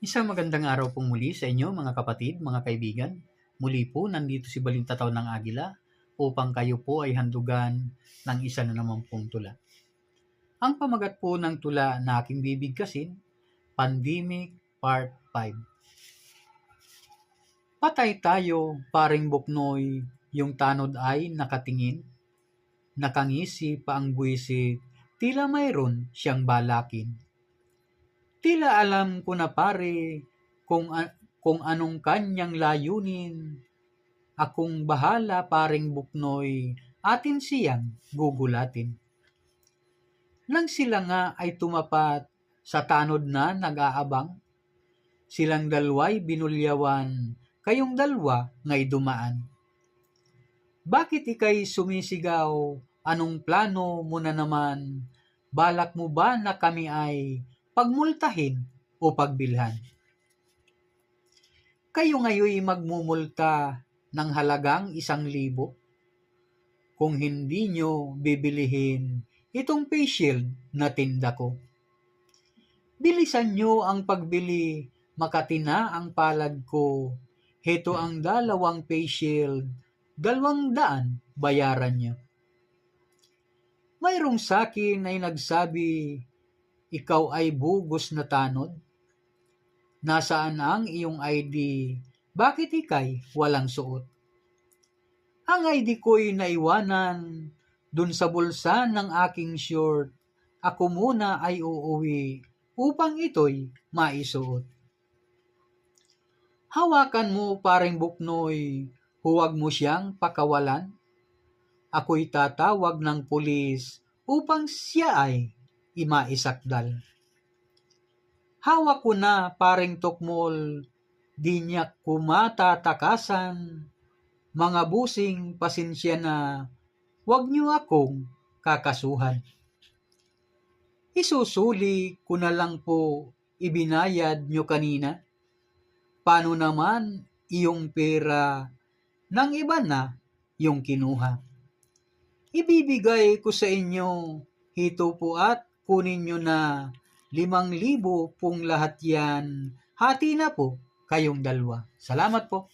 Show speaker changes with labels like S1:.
S1: Isang magandang araw pong muli sa inyo mga kapatid, mga kaibigan. Muli po nandito si Balintataw ng Agila upang kayo po ay handugan ng isa na naman pong tula. Ang pamagat po ng tula na aking bibigkasin, Pandemic Part 5. Patay tayo, paring buknoy, yung tanod ay nakatingin. Nakangisi pa ang buwisit, tila mayroon siyang balakin. Tila alam ko na pare kung anong kanyang layunin. Akong bahala paring buknoy, atin siyang gugulatin. Nang sila nga ay tumapat sa tanod na nag-aabang, silang dalway binulyawan, kayong dalwa nga'y dumaan. Bakit ikay sumisigaw? Anong plano mo na naman? Balak mo ba na kami ay pagmultahin o pagbilhan? Kayo ngayoy magmumulta ng halagang 1,000 kung hindi nyo bibilihin itong face shield na tinda ko. Bilisan nyo ang pagbili, makatina ang palad ko. Heto ang 2 face shield, 200 bayaran nyo. Mayroong sakin ay nagsabi, ikaw ay bugos na tanod. Nasaan ang iyong ID? Bakit ikay walang suot? Ang ID ko'y naiwanan dun sa bulsa ng aking short. Ako muna ay uuwi upang ito'y maisuot. Hawakan mo paring buknoy, huwag mo siyang pakawalan. Ako'y tatawag ng pulis upang siya ay imaisakdal. Hawak ko na paring tukmol, di niya kumatatakasan. Mga busing pasensya na, huwag niyo akong kakasuhan. Isusuli ko na lang po ibinayad niyo kanina. Paano naman iyong pera ng iba na yung kinuha? Ibibigay ko sa inyo, hito po at kunin nyo na 5,000 pong lahat yan. Hati na po kayong 2. Salamat po.